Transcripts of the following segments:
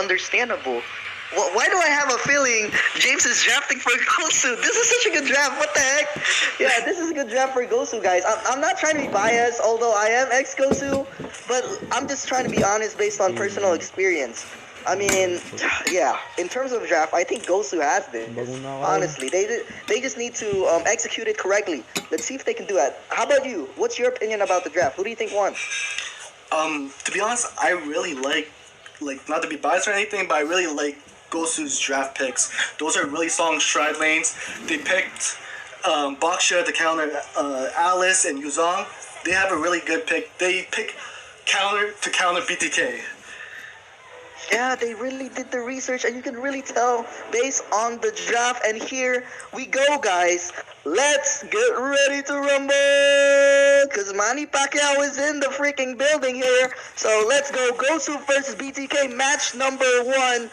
understandable. Why do I have a feeling James is drafting for Gosu? This is such a good draft. What the heck? Yeah, this is a good draft for Gosu, guys. I'm not trying to be biased, although I am ex-Gosu, but I'm just trying to be honest based on personal experience. I mean, yeah, in terms of draft, I think Gosu has this. Honestly, they just need to execute it correctly. Let's see if they can do that. How about you? What's your opinion about the draft? Who do you think won? To be honest, I really like not to be biased or anything, but I really like Gosu's draft picks. Those are really strong stride lanes. They picked Baksha to counter Alice and Yuzong. They have a really good pick. They pick counter to counter BTK. Yeah, they really did the research, and you can really tell based on the draft. And here we go, guys. Let's get ready to rumble, because Manny Pacquiao is in the freaking building here. So let's go. Gosu versus BTK, match number 1.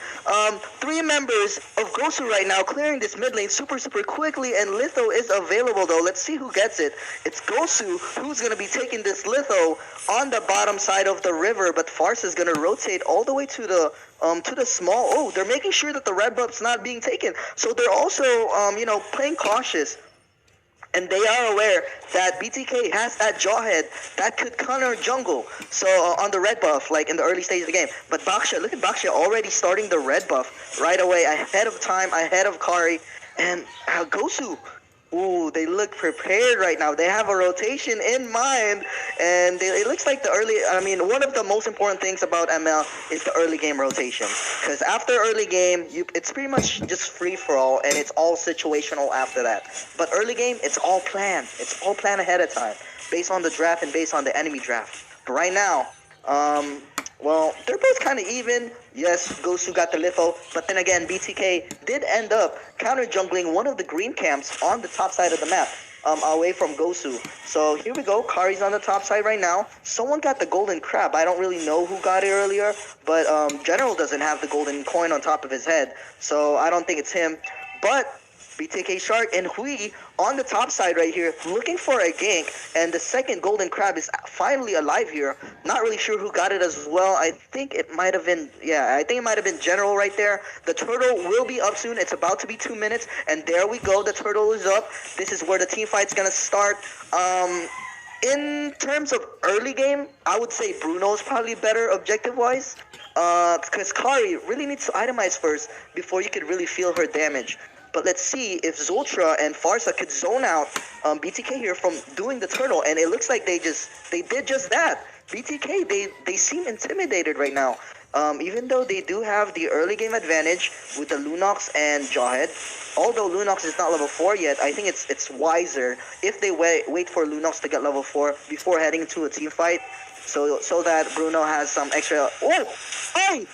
3 members of Gosu right now clearing this mid lane super quickly, and Litho is available, though. Let's see who gets it. It's Gosu who's going to be taking this Litho on the bottom side of the river, but Farce is going to rotate all the way to the small. Oh, they're making sure that the red buff's not being taken. So they're also, playing cautious. And they are aware that BTK has that jawhead that could counter jungle. So on the red buff, like in the early stage of the game. But Baksha, look at Baksha already starting the red buff right away, ahead of time, ahead of Kari. And Gosu, ooh, they look prepared right now. They have a rotation in mind, and it looks like one of the most important things about ML is the early game rotation. Because after early game, it's pretty much just free for all, and it's all situational after that. But early game, it's all planned. It's all planned ahead of time, based on the draft and based on the enemy draft. But right now, they're both kind of even. Yes, Gosu got the Litho, but then again, BTK did end up counter-jungling one of the green camps on the top side of the map, away from Gosu. So here we go, Kari's on the top side right now. Someone got the golden crab. I don't really know who got it earlier, but General doesn't have the golden coin on top of his head, so I don't think it's him. But BTK Shark and Hui on the top side right here, looking for a gank, and the second golden crab is finally alive here. Not really sure who got it as well. I think it might have been, General right there. The turtle will be up soon. It's about to be 2 minutes, and there we go. The turtle is up. This is where the team fight's gonna start. In terms of early game, I would say Bruno's probably better objective-wise, because Kari really needs to itemize first before you could really feel her damage. But let's see if Zultra and Farsa could zone out BTK here from doing the turtle, and it looks like they did just that. BTK, they seem intimidated right now. Even though they do have the early game advantage with the Lunox and Jawhead. Although Lunox is not level 4 yet, I think it's wiser if they wait for Lunox to get level 4 before heading to a team fight, so that Bruno has some extra. Oh, hey!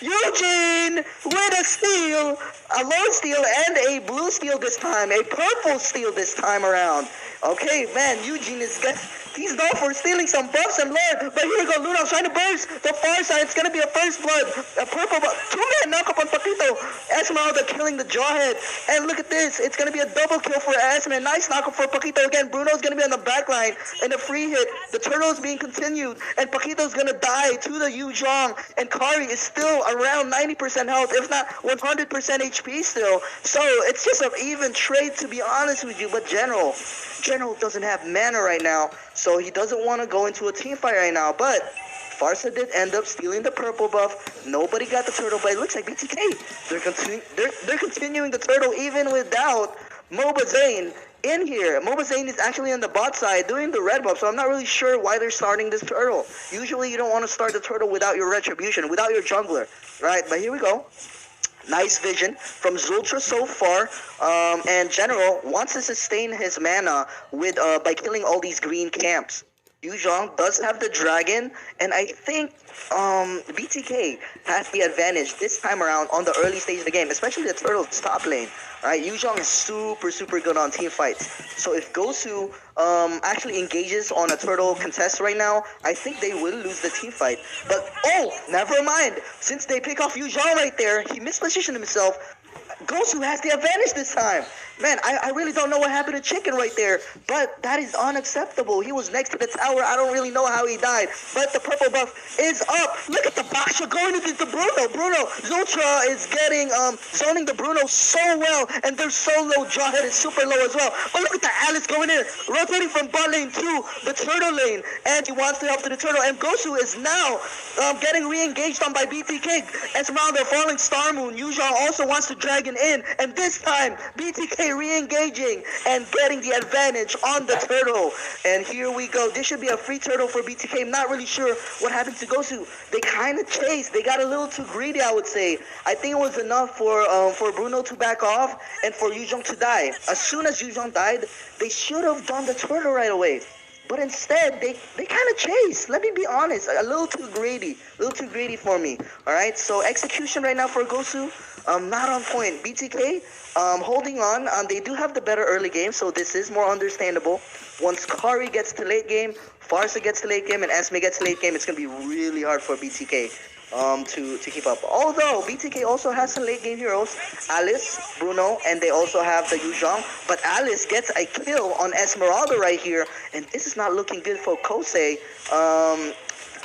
Eugene with a steal, a low steal and a blue steal this time, a purple steal this time around. Okay, man, Eugene he's known for stealing some buffs and lore, but here we go, Lunox trying to burst the far side. It's gonna be a first blood, a purple buff, 2-man knock up on Paquito. Esmeralda killing the Jawhead, and look at this, it's gonna be a double kill for Esmeralda. Nice knock up for Paquito again. Bruno's gonna be on the back line in a free hit. The turtle is being continued, and Paquito's gonna die to the Yu Zhong, and Kari is still around 90% health, if not 100% HP still. So it's just an even trade, to be honest with you. But General doesn't have mana right now, so he doesn't want to go into a team fight right now. But Farsa did end up stealing the purple buff. Nobody got the turtle, but it looks like BTK. They're continuing the turtle even without Moba Zane in here. Moba Zane is actually on the bot side doing the red buff, so I'm not really sure why they're starting this turtle. Usually you don't want to start the turtle without your retribution, without your jungler, right? But here we go. Nice vision from Zultra so far, and General wants to sustain his mana with by killing all these green camps. Yu Zhong does have the dragon, and I think BTK has the advantage this time around on the early stage of the game, especially the turtle's top lane. Right, Yu Zhong is super good on team fights. So if Gosu actually engages on a turtle contest right now, I think they will lose the team fight. But oh, never mind. Since they pick off Yu Zhong right there, he mispositioned himself. Gosu has the advantage this time. Man, I really don't know what happened to Chicken right there, but that is unacceptable. He was next to the tower. I don't really know how he died, but the purple buff is up. Look at the Basha going into the Bruno. Zultra is getting, zoning the Bruno so well, and they're so low. Jawhead is super low as well. But look at the Alice going in, rotating from bot lane to the turtle lane, and he wants to help to the turtle, and Guso is now getting re-engaged on by BTK. Esmeralda falling Star Moon. Yuzhong also wants to dragon in, and this time BTK re-engaging and getting the advantage on the turtle. And here we go. This should be a free turtle for BTK. I'm not really sure what happened to Guso. They kind of chased. They got a little too greedy, I would say. I think it was enough for Bruno to back off and for Yuzhong to die. As soon as Yuzhong died, they should have done the turtle right away. But instead, they kind of chased. Let me be honest. A little too greedy. A little too greedy for me. All right? So execution right now for Guso, not on point. BTK, holding on. They do have the better early game, so this is more understandable. Once Kari gets to late game, Farsa gets to late game, and Esme gets to late game, it's going to be really hard for BTK to keep up. Although BTK also has some late game heroes, Alice, Bruno, and they also have the Yuzhong. But Alice gets a kill on Esmeralda right here, and this is not looking good for Kosei.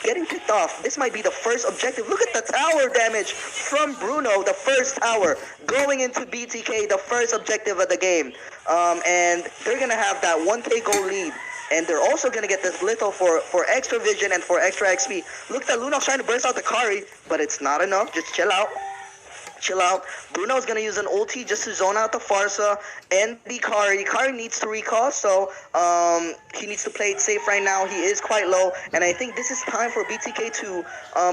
Getting picked off. This might be the first objective. Look at the tower damage from Bruno, the first tower, going into BTK, the first objective of the game. And they're going to have that 1k goal lead. And they're also going to get this little for extra vision and for extra XP. Look at Lunox trying to burst out the Kari, but it's not enough. Just chill out. Chill out. Bruno's going to use an ulti just to zone out the Farsa and the Kari. Kari needs to recall, so he needs to play it safe right now. He is quite low, and I think this is time for BTK to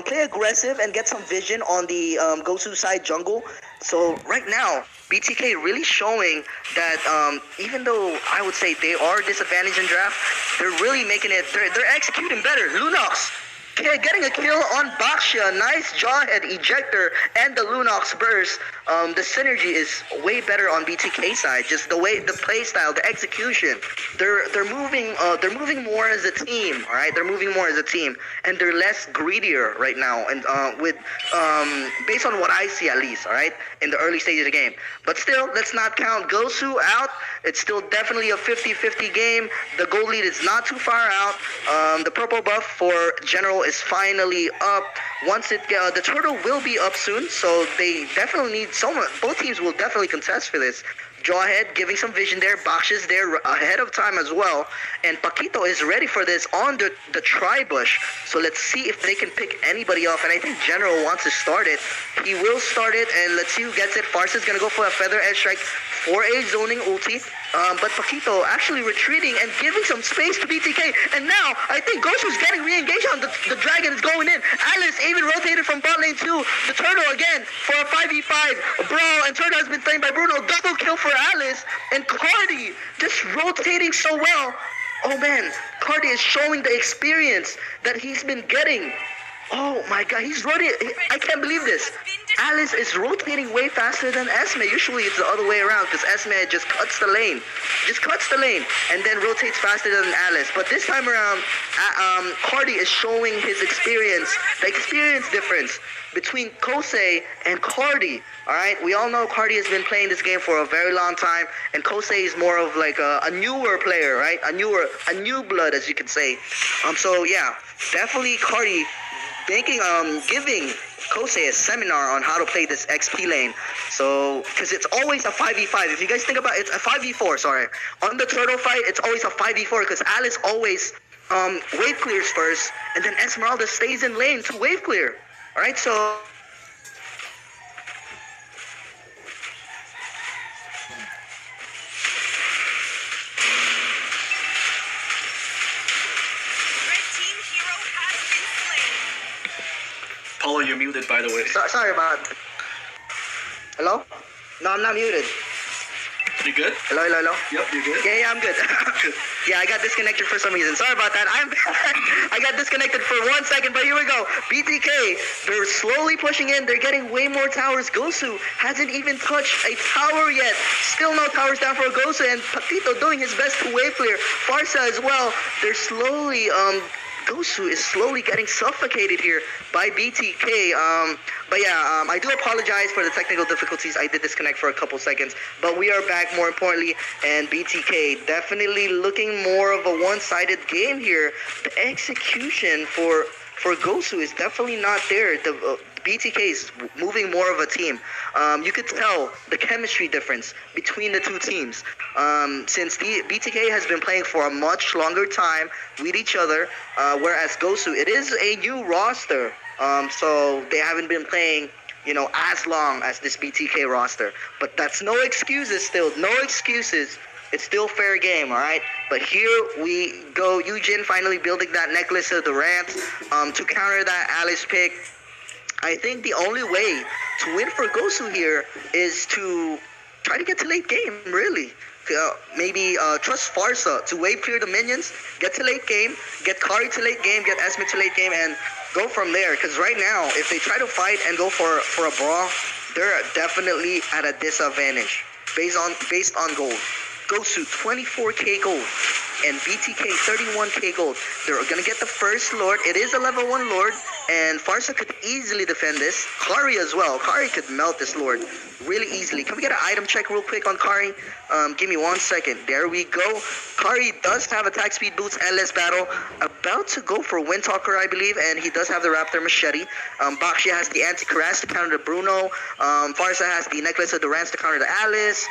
play aggressive and get some vision on the Guso side jungle. So right now, BTK really showing that even though I would say they are disadvantaged in draft, they're really making it, they're executing better. Lunox getting a kill on Baxia. Nice Jawhead ejector and the Lunox burst. The synergy is way better on BTK side. Just the way, the play style, the execution. They're moving more as a team. All right, they're moving more as a team, and they're less greedier right now. And with based on what I see at least, all right, in the early stage of the game. But still, let's not count Guso out. It's still definitely a 50-50 game. The goal lead is not too far out. The purple buff for general is finally up. Once the turtle will be up soon, so they definitely need someone. Both teams will definitely contest for this. Jawhead giving some vision there. Box is there ahead of time as well. And Paquito is ready for this on the tri-bush. So let's see if they can pick anybody off. And I think General wants to start it. He will start it, and let's see who gets it. Farsa is going to go for a Feather Edge Strike for a zoning ulti. But Paquito actually retreating and giving some space to BTK. And now, I think Guso's getting re-engaged on the dragon is going in. Alice even rotated from bot lane to the turtle again for a 5v5 brawl. And turtle has been slain by Bruno. Double kill for Alice. And Cardi just rotating so well. Oh man, Cardi is showing the experience that he's been getting. Oh my god, he's rotating. I can't believe this. Alice is rotating way faster than Esme. Usually it's the other way around because Esme just cuts the lane. And then rotates faster than Alice. But this time around, Cardi is showing his experience, the experience difference between Kosei and Cardi. Alright, we all know Cardi has been playing this game for a very long time, and Kosei is more of like a newer player, right? A new blood, as you could say. So yeah, definitely Cardi giving Kosei a seminar on how to play this XP lane. So, because it's always a 5v5. If you guys think about it, it's a 5v4, sorry. On the turtle fight, it's always a 5v4 because Alice always wave clears first, and then Esmeralda stays in lane to wave clear. Alright, so Paulo, you're muted, by the way. sorry about it. Hello? No, I'm not muted. You good? Hello? Yep, you're good. Yeah, I'm good. Yeah, I got disconnected for some reason. Sorry about that. I got disconnected for 1 second, but here we go. BTK, they're slowly pushing in. They're getting way more towers. Guso hasn't even touched a tower yet. Still no towers down for Guso, and Paquito doing his best to wave clear. Farsa as well. They're slowly Gosu is slowly getting suffocated here by BTK. But yeah, I do apologize for the technical difficulties. I did disconnect for a couple seconds, but we are back more importantly, and BTK definitely looking more of a one-sided game here. The execution for Gosu is definitely not there. The BTK is moving more of a team. You could tell the chemistry difference between the two teams. Since the BTK has been playing for a much longer time with each other, whereas Gosu, it is a new roster. So they haven't been playing, as long as this BTK roster. But that's no excuses still. No excuses. It's still fair game, all right? But here we go. Eugen finally building that necklace of the Rams to counter that Alice pick. I think the only way to win for Gosu here is to try to get to late game, really. Maybe trust Farsa to wave clear the minions, get to late game, get Kari to late game, get Esme to late game, and go from there. Because right now, if they try to fight and go for a brawl, they're definitely at a disadvantage based on gold. Gosu 24k gold and BTK 31k gold. They're gonna get the first Lord. It is a level 1 Lord, and Farsa could easily defend this. Kari as well. Kari could melt this Lord really easily. Can we get an item check real quick on Kari? Give me 1 second. There we go. Kari does have attack speed boots, endless battle. About to go for Windtalker, I believe, and he does have the Raptor machete. Bakshi has the anti-Karas to counter the Bruno. Farsa has the necklace of the Rams to counter the Alice.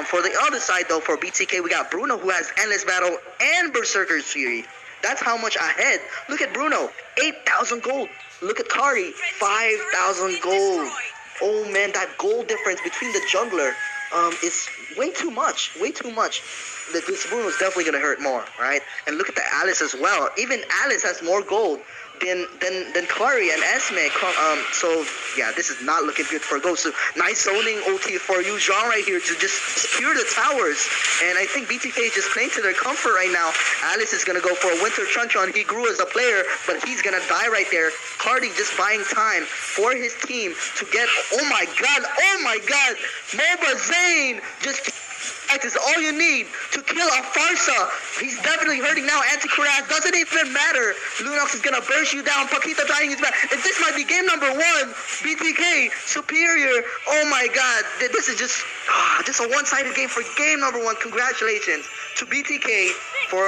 For the other side, though, for BTK, we got Bruno, who has Endless Battle and Berserker's Fury. That's how much ahead. Look at Bruno, 8,000 gold. Look at Kari, 5,000 gold. Oh, man, that gold difference between the jungler is way too much. Way too much. This Bruno is definitely going to hurt more, right? And look at the Alice as well. Even Alice has more gold than Kari and Esme. So yeah, this is not looking good for Gosu. Nice zoning OT for you, Jean, right here to just secure the towers. And I think BTK is just playing to their comfort right now. Alice is gonna go for a Winter Chunchon. He grew as a player, but he's gonna die right there. Cardi just buying time for his team to get. Oh my God! MOBA Zane just. That is all you need to kill a Farsa. He's definitely hurting now. Anti-Karas doesn't even matter. Lunox is gonna burst you down. Paquita dying is bad. And this might be game number 1. BTK superior. Oh my God, this is just a one-sided game for game number 1. Congratulations to BTK for